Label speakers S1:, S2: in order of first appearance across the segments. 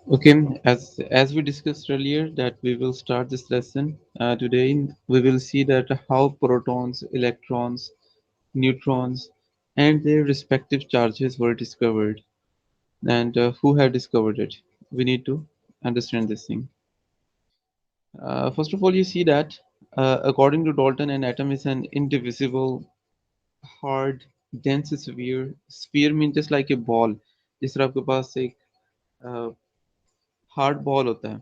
S1: Okay, as we discussed earlier, that we will start this lesson today. We will see that how protons, electrons, neutrons, and their respective charges were discovered, and who had discovered it. We need to understand this thing. First of all, you see that according to Dalton, an atom is an indivisible, hard, dense sphere. Sphere means just like a ball. जिस तरह आपके पास एक hard ball होता है,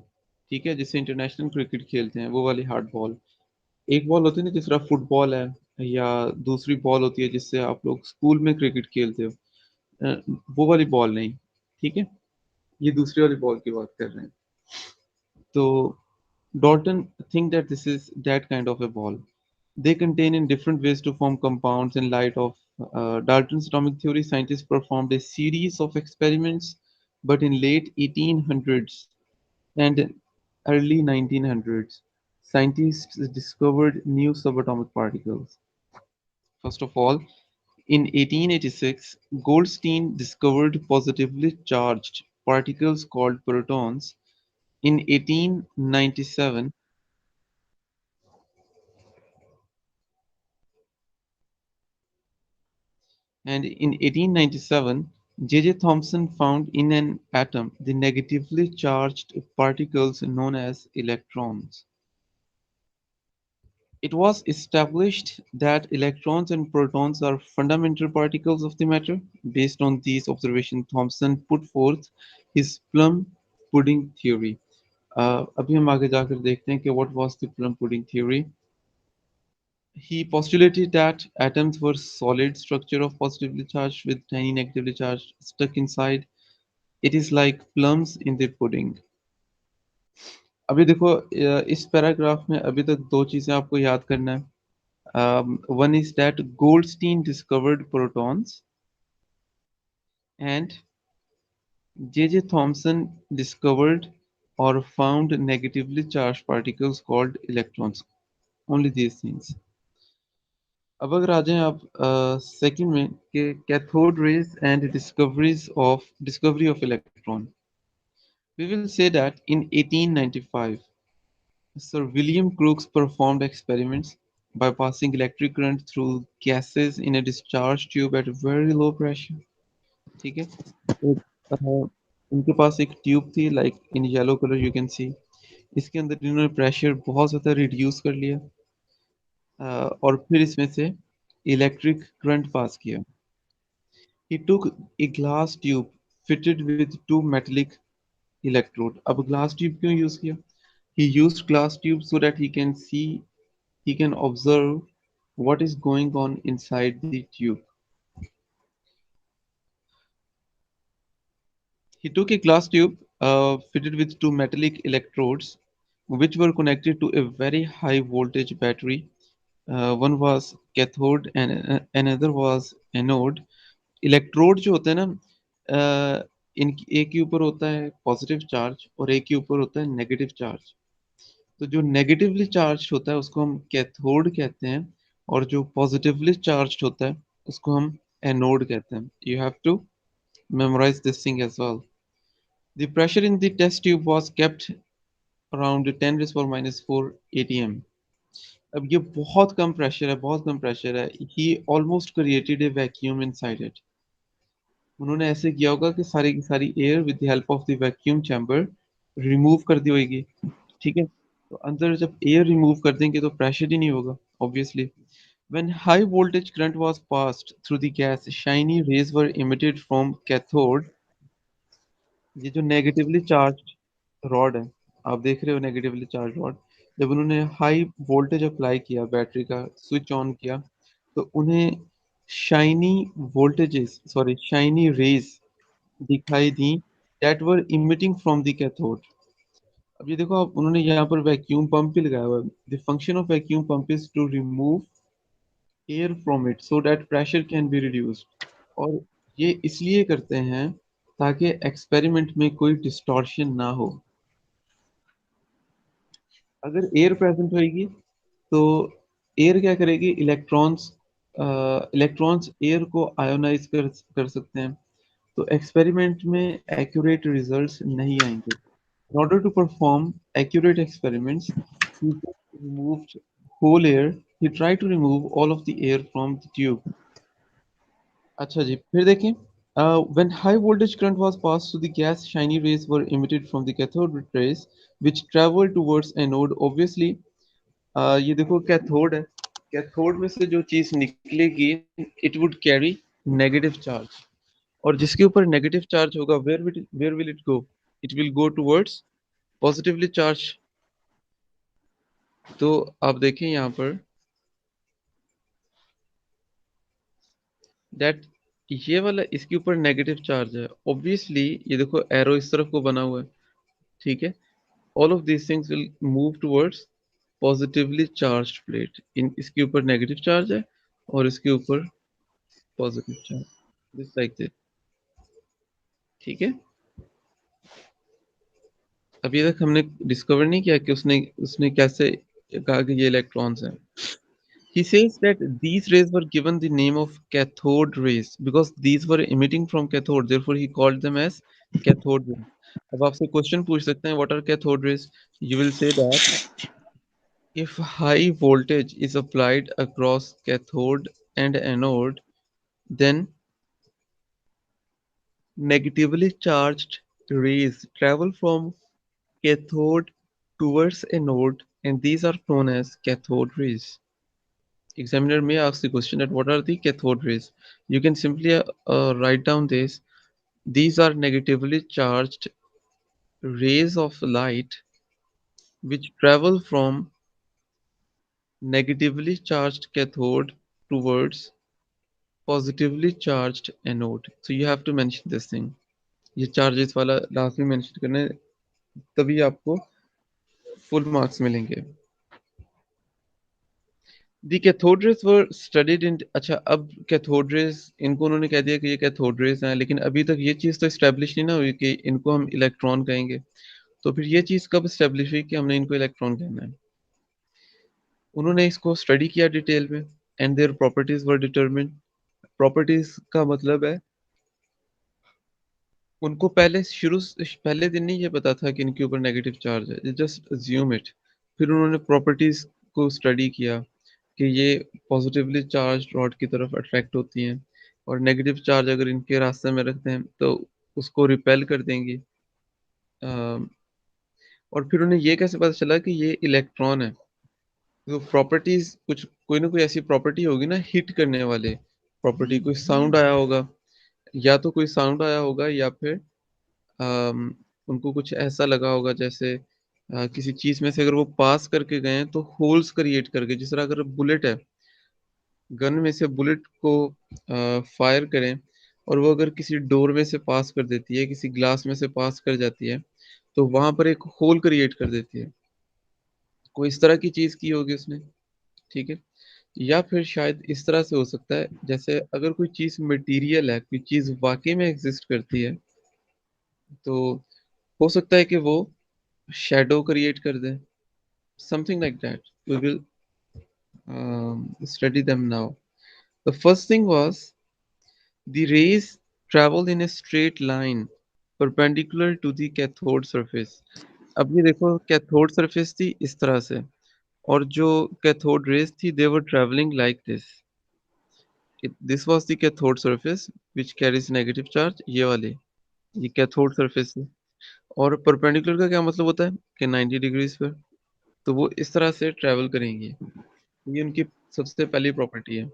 S1: ठीक है, जिससे international cricket खेलते हैं, वो वाली हार्ड बॉल। एक बॉल होती है ना, जिस तरह फुटबॉल है, या दूसरी बॉल होती है जिससे आप लोग स्कूल में क्रिकेट खेलते हो। अ, वो वाली बॉल नहीं, ठीक है, ये दूसरी वाली बॉल की बात कर रहे हैं। तो Dalton think that this is that kind of a ball. They contain in different ways to form compounds in light of Dalton's atomic theory. Scientists performed a series of experiments, but in late 1800s and early 1900s, scientists discovered new subatomic particles. First of all, in 1886, Goldstein discovered positively charged particles called protons. In 1897, and in 1897, J.J. Thomson found in an atom the negatively charged particles known as electrons. It was established that electrons and protons are fundamental particles of the matter. Based on these observations, Thomson put forth his plum pudding theory. अभी हम आगे जाकर देखते हैं कि what was the plum pudding theory. He postulated that atoms were solid structure of positively charged with tiny negatively charged stuck inside. It is like plums in the pudding. अभी देखो, इस पैराग्राफ में अभी तक दो चीजें आपको याद करना है. One is that Goldstein discovered protons and J.J. Thomson discovered or found negatively charged particles called electrons. Only these things. अब अगर आ जाएं आप सेकंड में कि cathode rays and discovery of electron. We will say that in 1895, Sir William Crookes performed experiments by passing electric current through gases in a discharge tube at very low pressure. ठीक है, एक उनके पास एक tube थी, like in yellow colour you can see. इसके अंदर इन्होंने pressure बहुत ज़्यादा रिड्यूस कर लिया, और फिर इसमें से इलेक्ट्रिक करंट पास किया. He took a glass tube fitted with two metallic electrode. अब glass tube क्यों use किया? He used glass tube so that he can observe what is going on inside the tube. He took a glass tube fitted with two metallic electrodes, which were connected to a very high voltage battery. One was cathode and another was anode. Electrode जो होते हैं ना, इन एक के ऊपर होता है positive charge और एक के ऊपर होता है नेगेटिव चार्ज. तो जो नेगेटिवली चार्ज होता है उसको हम कैथोड कहते हैं, और जो पॉजिटिवली चार्ज होता है उसको हम एनोड कहते हैं. You have to memorize this thing as well. The pressure in the test tube was kept around 10 raised power minus 4 atm. अब ये बहुत कम प्रेशर है, बहुत कम प्रेशर है. He almost created a vacuum inside it. उन्होंने ऐसे किया होगा कि सारी की सारी air with the help of the vacuum chamber remove कर दी होगी. ठीक है, तो अंदर जब एयर रिमूव कर देंगे तो प्रेशर ही नहीं होगा, obviously. When high voltage current was passed through the gas, shiny rays were emitted from cathode. ये जो नेगेटिवली चार्ज रॉड है, आप देख रहे हो नेगेटिवली चार्ज रॉड, जब उन्होंने हाई वोल्टेज अप्लाई किया, बैटरी का स्विच ऑन किया, तो उन्हें शाइनी शाइनी रेज दिखाई दी that were emitting from the cathode. अब ये देखो, आप उन्होंने यहाँ पर वैक्यूम पंप भी लगाया हुआ है. The function of vacuum pump is to remove air from it so that pressure can be reduced. और ये इसलिए करते हैं ताकि एक्सपेरिमेंट में कोई डिस्टॉर्शन ना हो. अगर एयर प्रेजेंट होएगी तो एयर क्या करेगी, इलेक्ट्रॉन्स एयर को आयोनाइज कर सकते हैं. तो एक्सपेरिमेंट में एक्यूरेट रिजल्ट्स नहीं आएंगे. In order to perform accurate experiments, he just removed whole air. He tried to remove all of the air from the tube. अच्छा जी, फिर देखें. When high voltage current was passed through the gas, shiny rays were emitted from the cathode rays, which traveled towards anode. Obviously, ये देखो cathode है. Cathode में से जो चीज निकलेगी, it would carry negative charge. और जिसके ऊपर नेगेटिव चार्ज होगा, where will it go? It will go towards positively charge. तो आप देखें यहाँ पर दैट ये वाला इसके ऊपर नेगेटिव चार्ज है. ऑब्वियसली ये देखो एरो इस तरफ को बना हुआ है. ठीक है. All of these things will move towards positively charge plate. इन इसके ऊपर नेगेटिव चार्ज है और इसके ऊपर positive charge. This like this. ठीक है. अभी तक हमने डिस्कवर नहीं किया कि उसने उसने कैसे कहा कि ये इलेक्ट्रॉन्स हैं. He says that these rays were given the name of cathode rays because these were emitting from cathode. Therefore, he called them as cathode rays. अब आपसे क्वेश्चन पूछ सकते हैं, what are cathode rays? You will say that if high voltage is applied across cathode and anode, then negatively charged rays travel from cathode towards anode, and these are known as cathode rays. Examiner may ask the question that what are the cathode rays? You can simply write down this. These are negatively charged rays of light which travel from negatively charged cathode towards positively charged anode. So you have to mention this thing. ये charges वाला last में mention करना है, तभी आपको full marks मिलेंगे. The cathode rays were studied in. अच्छा, अब कैथोड रेज इनको उन्होंने कह दिया कि ये कैथोड रेज हैं, लेकिन अभी तक ये चीज़ तो इस्टेब्लिश नहीं ना हुई कि इनको हम इलेक्ट्रॉन कहेंगे. तो फिर ये चीज़ कब इस्टेब्लिश हुई कि हमने इनको इलेक्ट्रॉन कहना है? उन्होंने इसको स्टडी किया डिटेल में, and their properties were determined. Properties का मतलब है उनको पहले दिन नहीं ये पता था कि इनके ऊपर नेगेटिव चार्ज है. Just assume it. फिर उन्होंने प्रॉपर्टीज को स्टडी किया कि ये पॉजिटिवली चार्ज रॉड की तरफ अट्रैक्ट होती हैं और नेगेटिव चार्ज अगर इनके रास्ते में रखते हैं तो उसको रिपेल कर देंगी. अम, और फिर उन्हें ये कैसे पता चला कि ये इलेक्ट्रॉन है? तो प्रॉपर्टीज कुछ कोई ना कोई ऐसी प्रॉपर्टी होगी ना हिट करने वाले. प्रॉपर्टी, कोई साउंड आया होगा, या तो कोई साउंड आया होगा या फिर अम, उनको कुछ ऐसा लगा होगा जैसे किसी चीज में से अगर वो पास करके गए हैं तो होल्स क्रिएट करके. जिस तरह अगर बुलेट है, गन में से बुलेट को फायर करें और वो अगर किसी डोर में से पास कर देती है, किसी ग्लास में से पास कर जाती है, तो वहां पर एक होल क्रिएट कर देती है. कोई इस तरह की चीज की होगी उसने. ठीक है. या फिर शायद इस तरह से हो सकता है जैसे अगर कोई चीज मटेरियल है, कोई चीज वाकई में एग्जिस्ट करती है, तो हो सकता है कि वो शेडो क्रिएट कर दे. Something like that. We will study them now. The first thing was the rays travel in a straight line perpendicular to the cathode surface. अब ये देखो कैथोड सरफेस थी इस तरह से, और जो कैथोड रेज थी they were travelling like this. This was the cathode surface which carries negative charge. ये वाली, ये कैथोड सरफेस है. और परपेंडिकुलर का क्या मतलब होता है कि 90 डिग्रीज पर. तो वो इस तरह से ट्रेवल करेंगी. ये उनकी सबसे पहली प्रॉपर्टी है.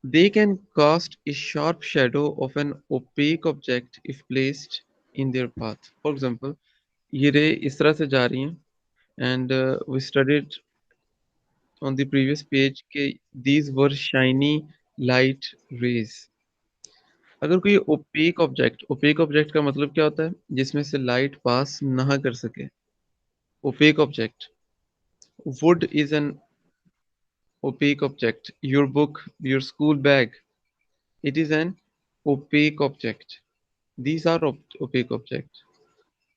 S1: They can cast a sharp shadow of an opaque object if placed in their path. For example, ये रे इस तरह से जा रही हैं, and we studied on the previous page कि these were shiny light rays. अगर कोई ओपेक ऑब्जेक्ट का मतलब क्या होता है? जिसमें से लाइट पास ना कर सके. Opaque object. Wood is an opaque object. Your book, your school bag, it is an opaque object. These are opaque objects.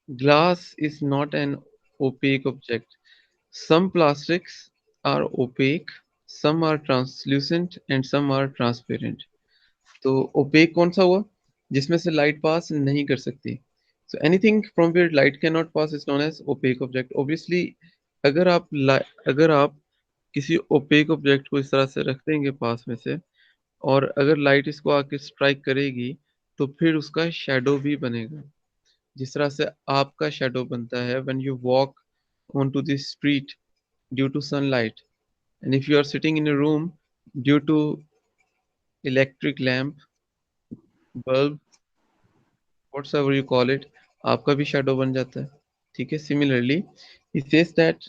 S1: Glass is not an opaque object. Some plastics are opaque, some are translucent and some are transparent. तो opaque कौन सा हुआ? जिसमें से light pass नहीं कर सकती। So anything from where light can not pass is known as opaque object. Obviously अगर आप अगर आप किसी ओपेक ऑब्जेक्ट को इस तरह से रख देंगे पास में से, और अगर लाइट इसको आके स्ट्राइक करेगी, तो फिर उसका शेडो भी बनेगा। जिस तरह से आपका शेडो बनता है when you walk on to the street due to sunlight, and if you are sitting in a room due to electric lamp, bulb, whatsoever you call it, आपका भी शेडो बन जाता है। ठीक है, सिमिलरली ही सेज दैट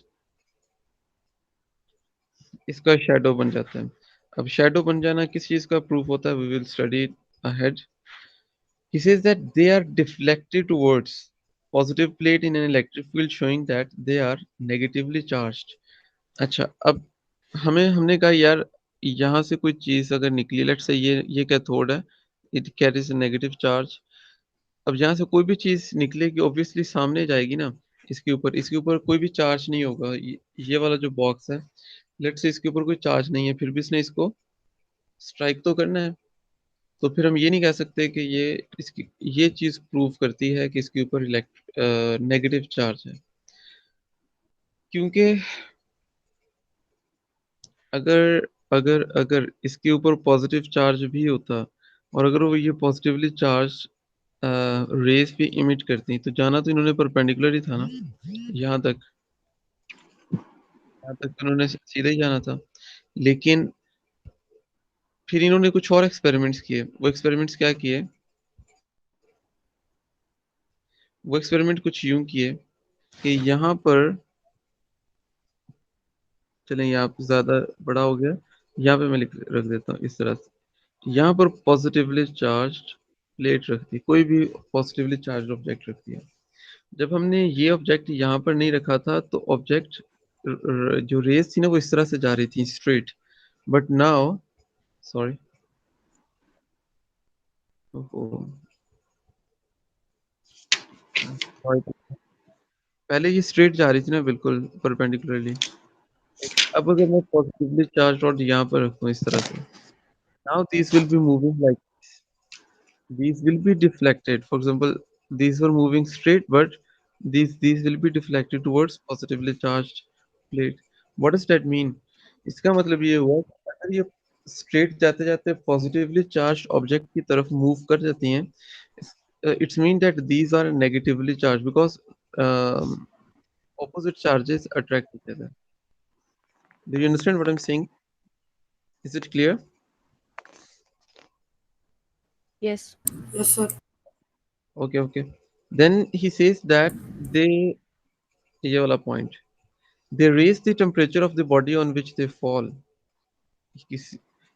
S1: इसका shadow बन जाता है। अब शेडो बन जाना किस चीज का प्रूफ होता है, we will study ahead. He says that they are deflected towards positive plate in an electric field showing that they are negatively charged. अच्छा, अब हमने कहा यार, यहाँ से कोई चीज अगर निकली, लेट्स से ये कैथोड है, इट कैरीज नेगेटिव चार्ज। अब यहाँ से कोई भी चीज निकलेगी ऑब्वियसली सामने जाएगी ना। इसके ऊपर कोई भी चार्ज नहीं होगा। ये वाला जो बॉक्स है, लेट्स से इसके ऊपर कोई चार्ज नहीं है, फिर भी इसने इसको स्ट्राइक तो करना है। तो फिर हम ये नहीं कह सकते कि इसकी ये चीज प्रूव करती है कि इसके ऊपर नेगेटिव चार्ज है। क्योंकि अगर अगर अगर इसके ऊपर पॉजिटिव चार्ज भी होता, और अगर वो ये पॉजिटिवली चार्ज रेस भी इमिट करती, तो जाना तो इन्होंने परपेंडिकुलर ही था ना। यहाँ तक तो इन्होंने सीधा ही जाना था। लेकिन फिर इन्होंने कुछ और एक्सपेरिमेंट्स किए। वो एक्सपेरिमेंट्स क्या किए? वो एक्सपेरिमेंट कुछ यूं किए कि यहाँ पर, चलें यहाँ पे ज्यादा बड़ा हो गया, यहाँ पे मैं लिख रख देता हूँ इस तरह से। यहाँ पर पॉजिटिवली चार्ज्ड प्लेट रख दी, कोई भी पॉजिटिवली चार्ज ऑब्जेक्ट रख दिया। जब हमने ये ऑब्जेक्ट यहाँ पर नहीं रखा था, तो ऑब्जेक्ट जो रेस थी ना, वो इस तरह से जा रही थी स्ट्रेट। बट नाउ, सॉरी, पहले ये स्ट्रेट जा रही थी ना, बिल्कुल परपेंडिकुलरली। अब अगर मैं पॉजिटिवली चार्ज रॉड यहाँ पर रखूँ इस तरह से, now this will be moving like, these will be deflected. For example, these were moving straight, but these will be deflected towards positively charged plate. What does that mean? इसका मतलब ये हुआ कि अगर ये स्ट्रेट जाते जाते पॉजिटिवली चार्ज ऑब्जेक्ट की तरफ मूव कर जाती हैं, it's mean that these are negatively charge because opposite charges attract each other. Do you understand what I'm saying? Is it clear?
S2: Yes.
S3: Yes, sir.
S1: Okay, okay. Then he says that they, ये वाला point, they raise the temperature of the body on which they fall. किस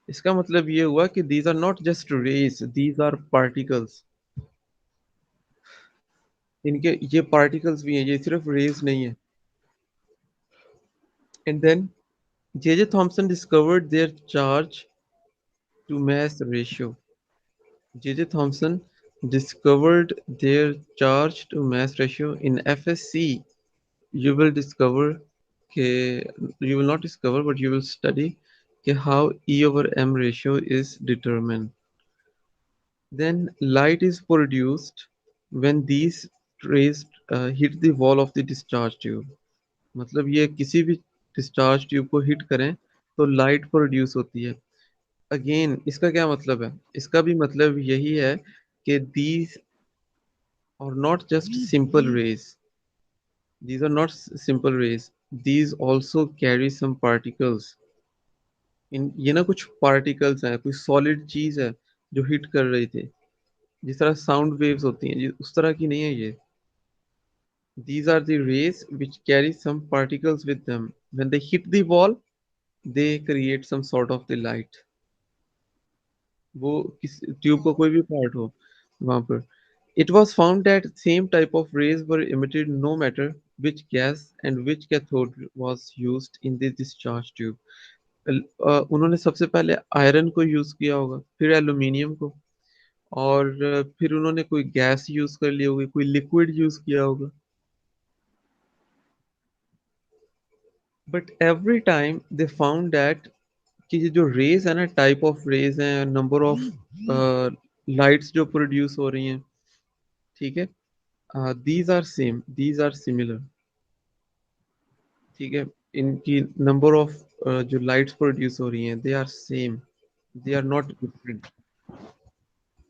S1: इसका मतलब ये हुआ कि these are not just rays, these are particles. इनके ये particles भी हैं, ये सिर्फ rays नहीं है। And then J.J. Thomson discovered their charge to mass ratio. J.J. Thomson discovered their charge to mass ratio in FSC. You will discover कि you will not discover, but you will study कि how E over M ratio is determined. Then light is produced when these rays hit the wall of the discharge tube. मतलब ये किसी भी discharge tube को hit करें तो light produce होती है। अगेन इसका क्या मतलब है? इसका भी मतलब यही है कि these are not just simple rays. These are not simple rays. These also carry some particles. इन ये ना कुछ पार्टिकल्स हैं, कोई सॉलिड चीज है जो हिट कर रही थी। जिस तरह साउंड वेव्स होती हैं, उस तरह की नहीं है ये। These are the rays which carry some particles with them. When they hit the wall, they create some sort of the light. वो किस ट्यूब का कोई भी पार्ट हो वहां पर। It was found that same type of rays were emitted no matter which gas and which cathode was used in the discharge tube. उन्होंने सबसे पहले आयरन को यूज किया होगा, फिर एल्यूमिनियम को, और फिर उन्होंने कोई गैस यूज कर ली होगी, कोई लिक्विड यूज किया होगा। But every time they found that कि ये जो रेज है ना, टाइप ऑफ रेज है, नंबर ऑफ लाइट्स जो प्रोड्यूस हो रही हैं, ठीक है, these are same, these are similar, ठीक है, इनकी नंबर ऑफ जो लाइट्स प्रोड्यूस हो रही हैं they are same, they are not different.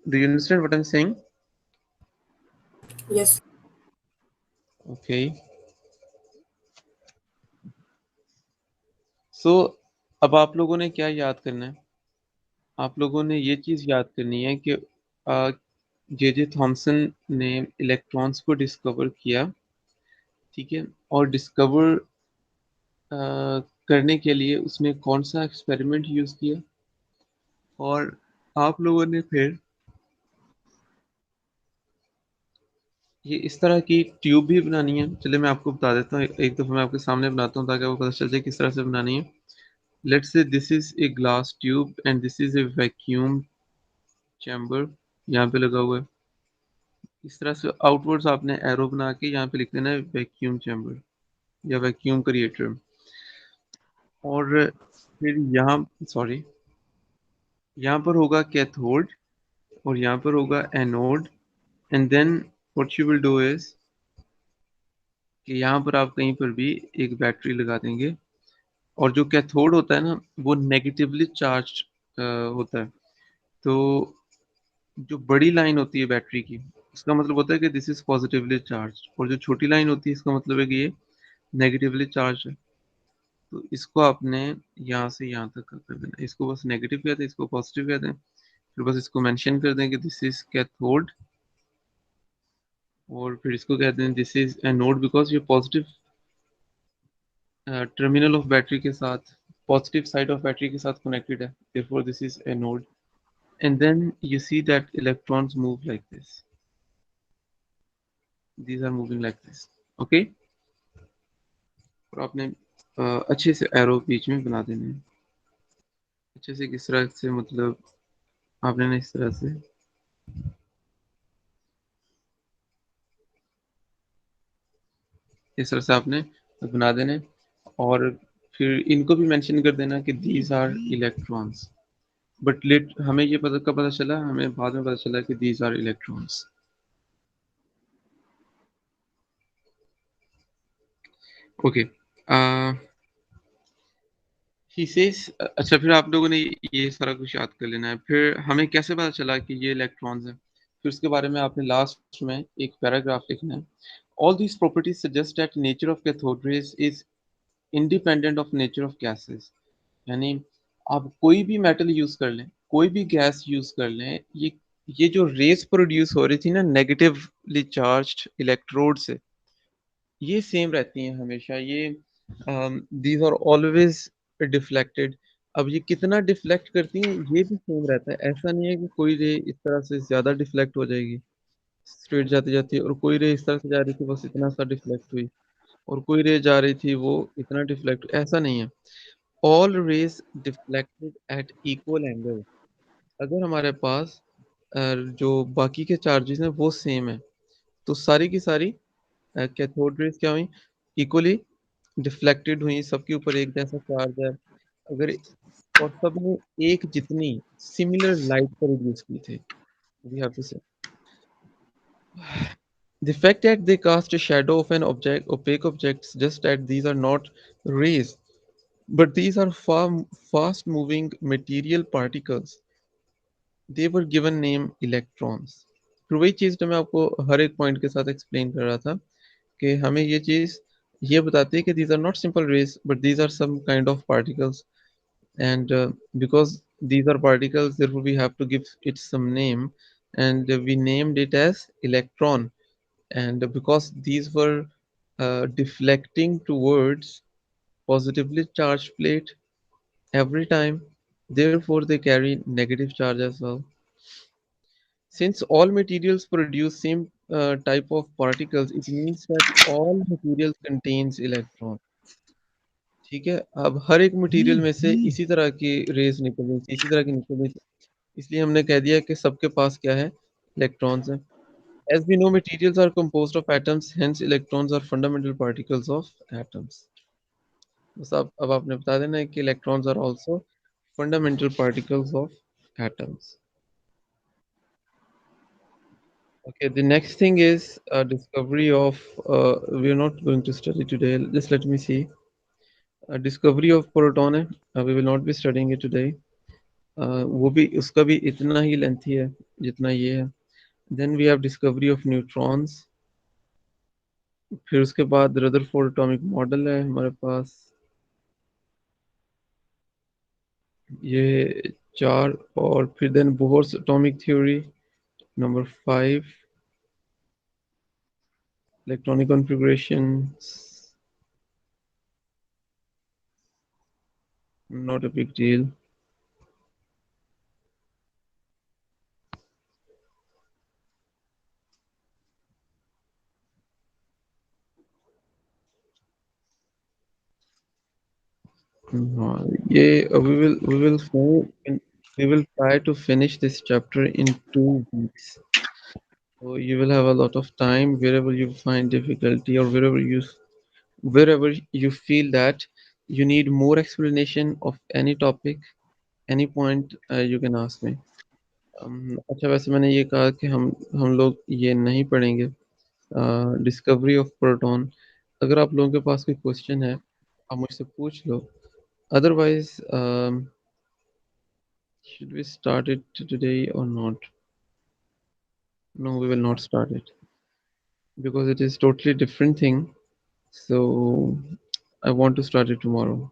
S1: Do you understand what I am saying?
S2: Yes.
S1: Okay. So अब आप लोगों ने क्या याद करना है? आप लोगों ने ये चीज याद करनी है कि जे जे थॉमसन ने इलेक्ट्रॉन्स को डिस्कवर किया, ठीक है, और डिस्कवर करने के लिए उसने कौन सा एक्सपेरिमेंट यूज किया, और आप लोगों ने फिर ये इस तरह की ट्यूब भी बनानी है. चलिए मैं आपको बता देता हूँ, एक दफा मैं आपके सामने बनाता हूँ ताकि आपको पता चल जाए किस तरह से बनानी है. Let's say this is a glass tube and this is a vacuum chamber, यहाँ पे लगा हुआ है. इस तरह से आउटवर्ड्स आपने एरो बना के यहाँ पे लिख देना है वैक्यूम चैम्बर या वैक्यूम क्रिएटर. और फिर यहाँ, सॉरी, यहाँ पर होगा कैथोड और यहाँ पर होगा anode. And then what you will do is कि यहाँ पर आप कहीं पर भी एक बैटरी लगा देंगे. और जो कैथोड होता है ना वो नेगेटिवली चार्ज होता है. तो जो बड़ी लाइन होती है बैटरी की, उसका मतलब होता है कि दिस इज पॉजिटिवली चार्ज, और जो छोटी लाइन होती है इसका मतलब है कि ये नेगेटिवली चार्ज है. तो इसको आपने यहाँ से यहाँ तक कर देना. इसको बस नेगेटिव कहते हैं, इसको पॉजिटिव कहते हैं. फिर बस इसको मेंशन कर दें कि दिस इज कैथोड, और फिर इसको कहते हैं दिस इज एनोड बिकॉज ये पॉजिटिव टर्मिनल ऑफ बैटरी के साथ, पॉजिटिव साइड ऑफ बैटरी के साथ कनेक्टेड है. therefore this is anode. And then you see that electrons move like this. These are moving like this. Okay. और आपने अच्छे से एरो बीच में बना देने हैं. अच्छे से किस तरह से, मतलब आपने ना इस तरह से, इस तरह से आपने बना देने. और फिर इनको भी मेंशन कर देना कि these are electrons. But let हमें ये पता कब पता चला, हमें बाद में पता चला कि these are electrons. Okay. He says, अच्छा फिर आप लोगों ने ये सारा कुछ याद कर लेना है. फिर हमें कैसे पता चला कि ये इलेक्ट्रॉन्स हैं, फिर उसके बारे में आपने लास्ट में एक पैराग्राफ लिखना है. All these properties suggest that nature of cathode rays is independent of nature of gases. यानी आप कोई भी मेटल यूज कर लें, कोई भी गैस यूज कर लें, ये जो रेस प्रोड्यूस हो रही थी ना नेगेटिवली चार्ज्ड इलेक्ट्रोड से, ये सेम रहती हैं हमेशा. ये दीज आर ऑलवेज डिफ्लेक्टेड. अब ये कितना डिफ्लेक्ट करती हैं ये भी सेम रहता है. ऐसा नहीं है कि कोई रे इस तरह से ज्यादा डिफ्लेक्ट हो जाएगी स्ट्रेट जाती जाती, और कोई रे इस तरह से जा रही थी बस इतना सा डिफ्लेक्ट हुई, और कोई रे जा रही थी वो इतना डिफ्लेक्ट, ऐसा नहीं है. All rays deflected at equal angle. अगर हमारे पास जो बाकी के चार्जेस हैं वो सेम है, तो सारी की सारी कैथोड रेज क्या हुई, इक्वली डिफ्लेक्टेड हुई, सबके ऊपर एक जैसा चार्ज है. अगर और सब ने एक जितनी सिमिलर लाइट प्रोड्यूस की थी. वी हैव टू से the fact that they cast a shadow of an object, opaque object, suggests that these are not rays, but these are fast moving material particles. They were given name electrons. फिर वही चीज जो मैं आपको हर एक point के साथ explain कर रहा था कि हमें ये चीज ये बताती है कि these are not simple rays but these are some kind of particles. And because these are particles, therefore we have to give it some name, and we named it as electron. And because these were deflecting towards positively charged plate every time, therefore they carry negative charge as well. Since all materials produce same type of particles, it means that all materials contains electron. ठीक है. अब हर एक material में से इसी तरह की raise निकल रही थी, इसी तरह की निकल रही थी, इसलिए हमने कह दिया कि सबके पास क्या है, इलेक्ट्रॉन्स हैं. As we know, materials are composed of atoms, hence electrons are fundamental particles of atoms. बस अब आपने बता देना है कि electrons are also fundamental particles of atoms. Okay, the next thing is discovery of. We're not going to study today. Just let me see. Discovery of proton है. We will not be studying it today. वो भी उसका भी इतना ही lengthy है जितना ये है. Then we have discovery of neutrons. फिर उसके बाद रदरफोर्ड एटॉमिक मॉडल है हमारे पास. ये चार. और फिर then Bohr's atomic theory number 5. Electronic configuration not a big deal. ये we will try to finish this chapter in 2 weeks. So you will have a lot of time wherever you find difficulty or wherever you feel that you need more explanation of any topic, any point, you can ask me. अच्छा वैसे मैंने ये कहा कि हम लोग ये नहीं पढ़ेंगे डिस्कवरी ऑफ प्रोटॉन. अगर आप लोगों के पास कोई क्वेश्चन है आप मुझसे पूछ लो. Otherwise should we start it today or not? No, we will not start it because it is totally different thing. So I want to start it tomorrow.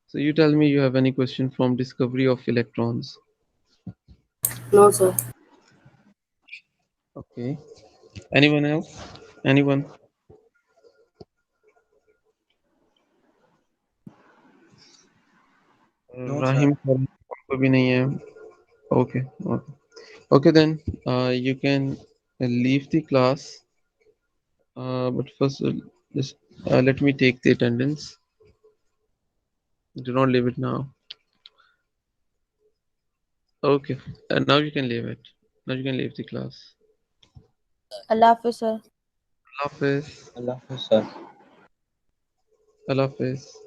S1: So you tell me you have any question from discovery of electrons.
S2: No, sir.
S1: Okay. Anyone else? Anyone?
S3: No,
S1: Rahim
S3: sir.
S1: sir को भी नहीं है. Okay. Okay. Okay then. You can leave the class. But first, just let me take the attendance. Do not leave it now. Okay. Now you can leave it. Now you can leave the class.
S2: Allah Hafiz, sir.
S1: Allah Hafiz.
S3: Allah Hafiz, sir.
S1: Allah Hafiz.